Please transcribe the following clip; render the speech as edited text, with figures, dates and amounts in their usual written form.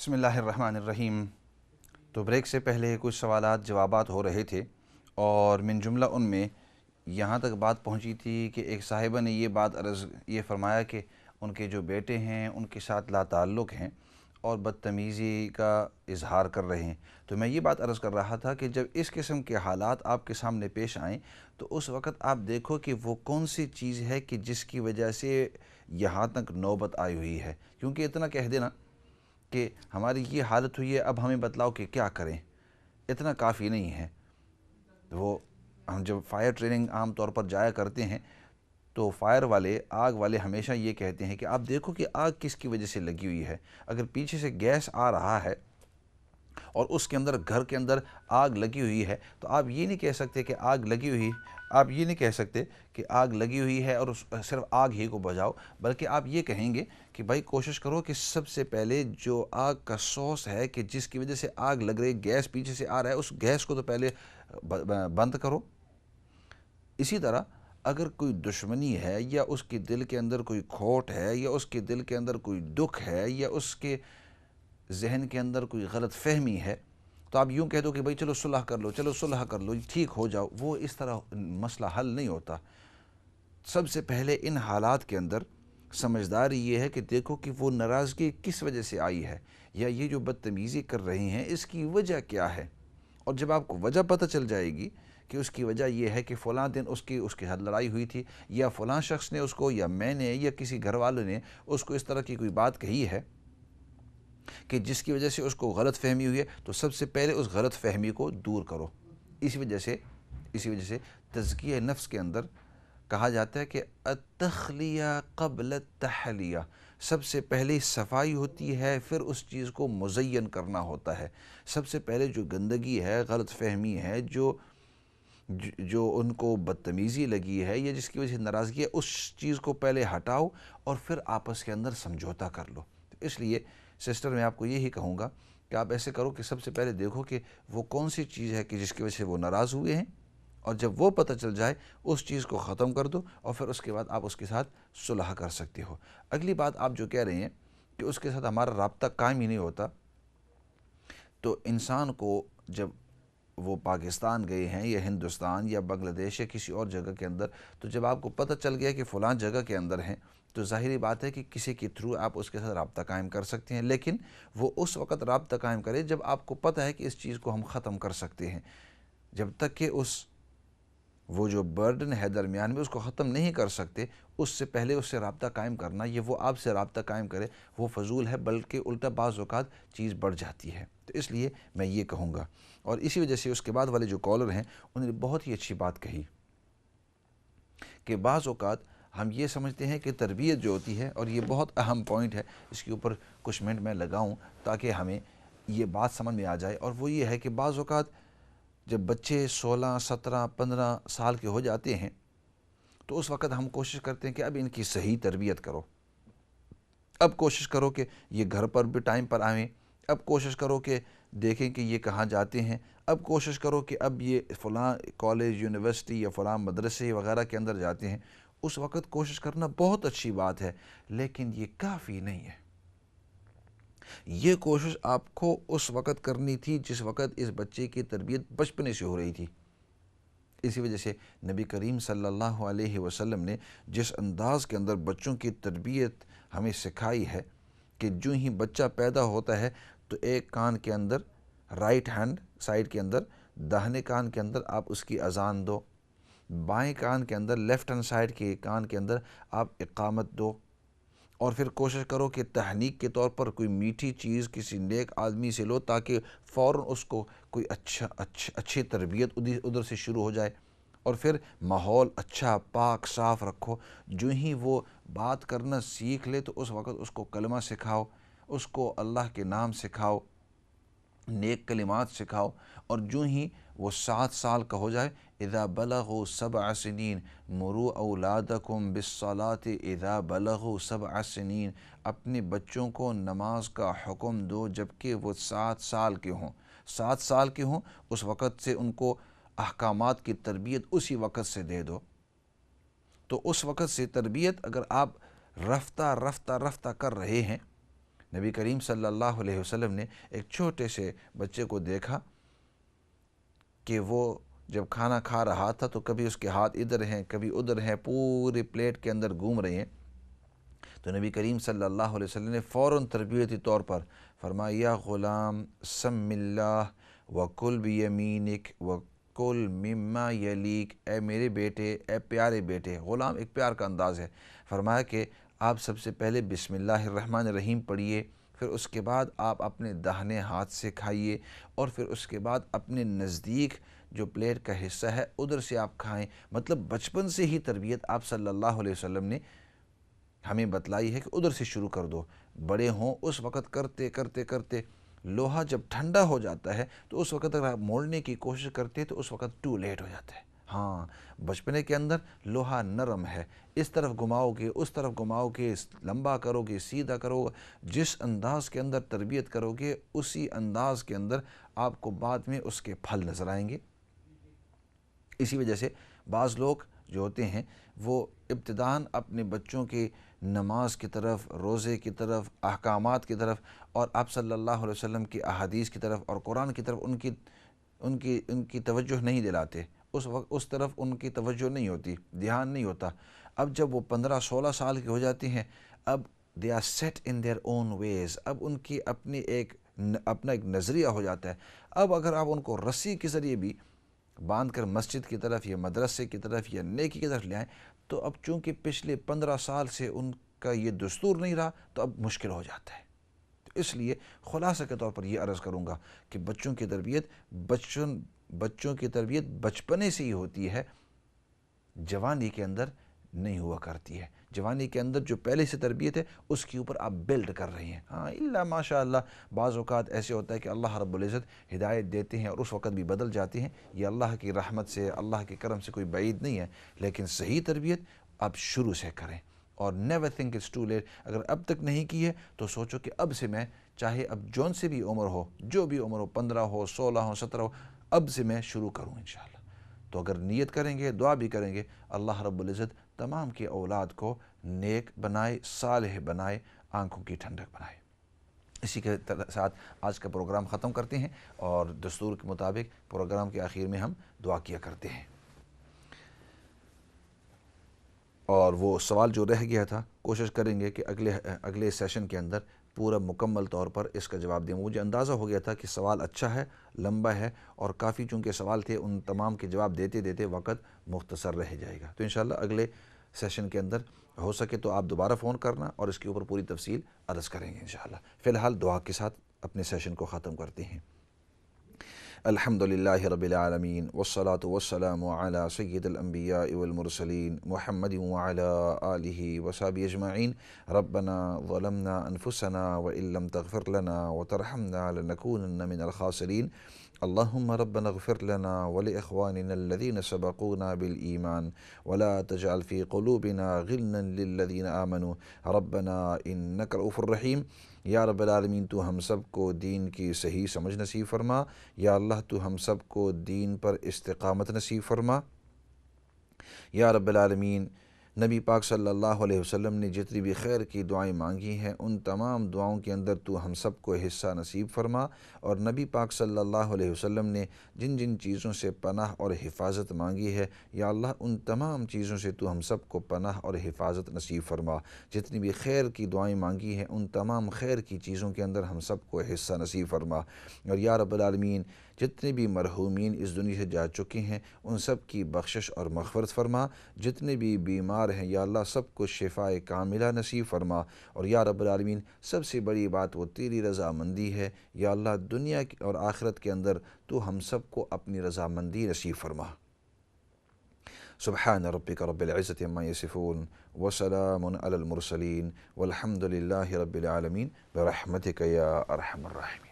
बिस्मिल्लाहिर्रहमानिर्रहीम। तो ब्रेक से पहले कुछ सवालात जवाबात हो रहे थे और मिन जुमला उनमें यहाँ तक बात पहुँची थी कि एक साहिबा ने ये फरमाया कि उनके जो बेटे हैं उनके साथ लाताल्लुक़ हैं और बदतमीज़ी का इजहार कर रहे हैं। तो मैं ये बात अर्ज़ कर रहा था कि जब इस किस्म के हालात आपके सामने पेश आएँ तो उस वक़्त आप देखो कि वो कौन सी चीज़ है कि जिसकी वजह से यहाँ तक नौबत आई हुई है। क्योंकि इतना कह देना कि हमारी ये हालत हुई है, अब हमें बतलाओ कि क्या करें, इतना काफ़ी नहीं है। वो हम जब फायर ट्रेनिंग आम तौर पर जाया करते हैं तो फायर वाले, आग वाले हमेशा ये कहते हैं कि आप देखो कि आग किसकी वजह से लगी हुई है। अगर पीछे से गैस आ रहा है और उसके अंदर, घर के अंदर आग लगी हुई है, तो आप ये नहीं कह सकते कि आग लगी हुई आप ये नहीं कह सकते कि आग लगी हुई है और सिर्फ आग ही को बुझाओ, बल्कि आप ये कहेंगे कि भाई कोशिश करो कि सबसे पहले जो आग का सोर्स है कि जिसकी वजह से आग लग रही, गैस पीछे से आ रहा है, उस गैस को तो पहले बंद करो। इसी तरह अगर कोई दुश्मनी है या उसके दिल के अंदर कोई खोट है या उसके दिल के अंदर कोई दुख है या उसके जहन के अंदर कोई गलत फहमी है, तो आप यूँ कह दो कि भाई चलो सुलह कर लो, चलो सुलह कर लो, ठीक हो जाओ। वो इस तरह मसला हल नहीं होता। सबसे पहले इन हालात के अंदर समझदारी ये है कि देखो कि वो नाराज़गी किस वजह से आई है, या ये जो बदतमीज़ी कर रही हैं इसकी वजह क्या है। और जब आपको वजह पता चल जाएगी कि उसकी वजह यह है कि फ़लाँ दिन उसके साथ लड़ाई हुई थी, या फ़लाँ शख्स ने उसको, या मैंने, या किसी घर वालों ने उसको इस तरह की कोई बात कही है कि जिसकी वजह से उसको गलत फहमी हुई है, तो सबसे पहले उस गलत फहमी को दूर करो। इसी वजह से तज़किया नफ्स के अंदर कहा जाता है कि अतखलिया क़ब्ल तहलिया, सबसे पहले सफाई होती है, फिर उस चीज़ को मुज़य्यन करना होता है। सबसे पहले जो गंदगी है, गलत फहमी है, जो उनको बदतमीज़ी लगी है या जिसकी वजह से नाराज़गी है, उस चीज़ को पहले हटाओ और फिर आपस के अंदर समझौता कर लो। तो इसलिए सिस्टर, मैं आपको यही कहूँगा कि आप ऐसे करो कि सबसे पहले देखो कि वो कौन सी चीज़ है कि जिसकी वजह से वो नाराज़ हुए हैं, और जब वो पता चल जाए उस चीज़ को ख़त्म कर दो और फिर उसके बाद आप उसके साथ सुलह कर सकते हो। अगली बात आप जो कह रहे हैं कि उसके साथ हमारा राब्ता कायम ही नहीं होता, तो इंसान को जब वो पाकिस्तान गए हैं या हिंदुस्तान या बांग्लादेश या किसी और जगह के अंदर, तो जब आपको पता चल गया कि फ़लाँ जगह के अंदर हैं, तो ज़ाहिरी बात है कि किसी के थ्रू आप उसके साथ रब्ता कायम कर सकते हैं। लेकिन वो उस वक़्त रब्ता कायम करें जब आपको पता है कि इस चीज़ को हम ख़त्म कर सकते हैं। जब तक कि वो जो बर्डन है दरमियान में, उसको ख़त्म नहीं कर सकते, उससे पहले उससे रब्ता कायम करना, ये वो आपसे रब्ता कायम करे, वो फ़जूल है, बल्कि उल्टा बाज़ औक़ात चीज़ बढ़ जाती है। तो इसलिए मैं ये कहूँगा। और इसी वजह से उसके बाद वाले जो कॉलर हैं उन्होंने बहुत ही अच्छी बात कही कि बाज़ औक़ात हम ये समझते हैं कि तरबियत जो होती है, और ये बहुत अहम पॉइंट है, इसके ऊपर कुछ मिनट मैं लगाऊँ ताकि हमें ये बात समझ में आ जाए। और वो ये है कि बाज़ औक़ात जब बच्चे 16, 17, 15 साल के हो जाते हैं, तो उस वक़्त हम कोशिश करते हैं कि अब इनकी सही तरबियत करो, अब कोशिश करो कि ये घर पर भी टाइम पर आएँ, अब कोशिश करो कि देखें कि ये कहाँ जाते हैं, अब कोशिश करो कि अब ये फ़लाँ कॉलेज, यूनिवर्सिटी या फ़लाँ मदरसे वग़ैरह के अंदर जाते हैं। उस वक़्त कोशिश करना बहुत अच्छी बात है, लेकिन ये काफ़ी नहीं है। ये कोशिश आपको उस वक़्त करनी थी जिस वक़्त इस बच्चे की तरबियत बचपने से हो रही थी। इसी वजह से नबी करीम सल्लल्लाहु अलैहि वसल्लम ने जिस अंदाज़ के अंदर बच्चों की तरबियत हमें सिखाई है कि जो ही बच्चा पैदा होता है तो एक कान के अंदर, राइट हैंड साइड के अंदर, दाहिने कान के अंदर आप उसकी अज़ान दो, बाएं कान के अंदर, लेफ़्ट हैंड साइड के कान के अंदर आप इक़ामत दो, और फिर कोशिश करो कि तहनीक के तौर पर कोई मीठी चीज़ किसी नेक आदमी से लो ताकि फ़ौरन उसको कोई अच्छी तरबियत उधर से शुरू हो जाए। और फिर माहौल अच्छा, पाक, साफ़ रखो। जो ही वो बात करना सीख ले तो उस वक़्त उसको कलमा सिखाओ, उसको अल्लाह के नाम सिखाओ, नेक कलिमात सिखाओ। और जो ही वो 7 साल का हो जाए, इज़ा बलगू सबअ सिनीन मुरू औलादकुम बिस्सलाति इज़ा बलगू सबअ सिनीन, अपने बच्चों को नमाज का हुक्म दो जबकि वो 7 साल के हों। 7 साल के हों, उस वक़्त से उनको अहकामात की तरबियत उसी वक़्त से दे दो। तो उस वक़्त से तरबियत अगर आप रफ्ता रफ्ता रफ्ता कर रहे हैं نبی کریم صلی اللہ علیہ وسلم نے ایک چھوٹے سے بچے کو دیکھا کہ وہ جب کھانا کھا رہا تھا تو کبھی اس کے ہاتھ ادھر ہیں کبھی ادھر ہیں، پوری پلیٹ کے اندر گھوم رہے ہیں۔ تو نبی کریم صلی اللہ علیہ وسلم نے فوراً تربیتی طور پر فرمایا، یا غلام سم اللہ وکل بیمینک وکل مما یلیک، اے میرے بیٹے، اے پیارے بیٹے۔ غلام ایک پیار کا انداز ہے۔ فرمایا کہ آپ سب سے پہلے بسم اللہ الرحمن الرحیم پڑھیے، پھر اس کے بعد آپ اپنے داہنے ہاتھ سے کھائیے، اور پھر اس کے بعد اپنے نزدیک جو پلیٹ کا حصہ ہے ادھر سے آپ کھائیں۔ مطلب بچپن سے ہی تربیت آپ صلی اللہ علیہ وسلم نے ہمیں بتلائی ہے کہ ادھر سے شروع کر دو۔ بڑے ہوں اس وقت کرتے کرتے کرتے لوہا جب ٹھنڈا ہو جاتا ہے تو اس وقت اگر آپ موڑنے کی کوشش کرتے تو اس وقت ٹو لیٹ ہو جاتا ہے۔ ہاں، بچپنے کے اندر لوہا نرم ہے، اس طرف گھماؤ گے، اس طرف گھماؤ گے، لمبا کرو گے، سیدھا کرو گے، جس انداز کے اندر تربیت کرو گے اسی انداز کے اندر آپ کو بعد میں اس کے پھل نظر آئیں گے۔ اسی وجہ سے بعض لوگ جو ہوتے ہیں وہ ابتداً اپنے بچوں کی نماز کی طرف، روزے کی طرف، احکامات کی طرف اور آپ صلی اللہ علیہ وسلم کی احادیث کی طرف اور قرآن کی طرف ان کی توجہ نہیں دلاتے۔ اس وقت اس طرف ان کی توجہ نہیں ہوتی، دھیان نہیں ہوتا۔ اب جب وہ 15-16 سال کے ہو جاتے ہیں، اب they are set in their own ways, اب ان کی اپنا ایک نظریہ ہو جاتا ہے۔ اب اگر آپ ان کو رسی کے ذریعے بھی باندھ کر مسجد کی طرف یا مدرسے کی طرف یا نیکی کی طرف لے آئیں تو اب چونکہ پچھلے 15 سال سے ان کا یہ دستور نہیں رہا تو اب مشکل ہو جاتا ہے۔ تو اس لیے خلاصہ کے طور پر یہ عرض کروں گا کہ بچوں کی تربیت بچپنے سے ہی ہوتی ہے، جوانی کے اندر نہیں ہوا کرتی ہے۔ جوانی کے اندر جو پہلے سے تربیت ہے اس کے اوپر آپ بلڈ کر رہے ہیں۔ ہاں اللہ ماشاء اللہ بعض اوقات ایسے ہوتا ہے کہ اللہ رب العزت ہدایت دیتے ہیں اور اس وقت بھی بدل جاتے ہیں، یہ اللہ کی رحمت سے، اللہ کے کرم سے کوئی بعید نہیں ہے، لیکن صحیح تربیت آپ شروع سے کریں اور never think it's too late. اگر اب تک نہیں کی ہے تو سوچو کہ اب سے میں، چاہے اب جون سے بھی عمر ہو، جو بھی عمر ہو، 15 ہو، 16 ہو، 17 ہو، اب سے میں شروع کروں انشاءاللہ۔ تو اگر نیت کریں گے، دعا بھی کریں گے، اللہ رب العزت تمام کی اولاد کو نیک بنائے، صالح بنائے، آنکھوں کی ٹھنڈک بنائے۔ اسی کے ساتھ آج کا پروگرام ختم کرتے ہیں اور دستور کے مطابق پروگرام کے آخر میں ہم دعا کیا کرتے ہیں۔ اور وہ سوال جو رہ گیا تھا کوشش کریں گے کہ اگلے سیشن کے اندر پورا مکمل طور پر اس کا جواب دیں۔ مجھے اندازہ ہو گیا تھا کہ سوال اچھا ہے، لمبا ہے اور کافی چونکہ سوال تھے، ان تمام کے جواب دیتے دیتے وقت مختصر رہ جائے گا۔ تو انشاءاللہ اگلے سیشن کے اندر ہو سکے تو آپ دوبارہ فون کرنا اور اس کے اوپر پوری تفصیل عرض کریں گے انشاءاللہ۔ فی الحال دعا کے ساتھ اپنے سیشن کو ختم کرتے ہیں۔ الحمد لله رب العالمين والصلاة والسلام على سيد الأنبياء والمرسلين محمد وعلى آله وصحبه أجمعين. ربنا ظلمنا أنفسنا وإن لم تغفر لنا وترحمنا لنكونن من الخاسرين. اللهم ربنا اغفر لنا ولإخواننا الذين سبقونا بالإيمان ولا تجعل في قلوبنا غلا للذين آمنوا ربنا إنك رؤوف رحيم. یا رب العالمین تو ہم سب کو دین کی صحیح سمجھ نصیب فرما، یا اللہ تو ہم سب کو دین پر استقامت نصیب فرما۔ یا رب العالمین نبی پاک صلی اللہ علیہ وسلم نے جتنی بھی خیر کی دعائیں مانگی ہیں ان تمام دعاؤں کے اندر تو ہم سب کو حصہ نصیب فرما، اور نبی پاک صلی اللہ علیہ وسلم نے جن جن چیزوں سے پناہ اور حفاظت مانگی ہے یا اللہ ان تمام چیزوں سے تو ہم سب کو پناہ اور حفاظت نصیب فرما۔ جتنی بھی خیر کی دعائیں مانگی ہیں ان تمام خیر کی چیزوں کے اندر ہم سب کو حصہ نصیب فرما، اور یا رب العالمین جتنے بھی مرحومین اس دنیا سے جا چکے ہیں ان سب کی بخشش اور مغفرت فرما، جتنے بھی بیمار ہیں یا اللہ سب کو شفاء کاملہ نصیب فرما، اور یا رب العالمین سب سے بڑی بات وہ تیری رضامندی ہے یا اللہ، دنیا اور آخرت کے اندر تو ہم سب کو اپنی رضامندی نصیب فرما۔ سبحان ربک رب العزت عما یصفون وسلام علی المرسلین والحمد للہ رب العالمین برحمتک یا ارحم الراحمین۔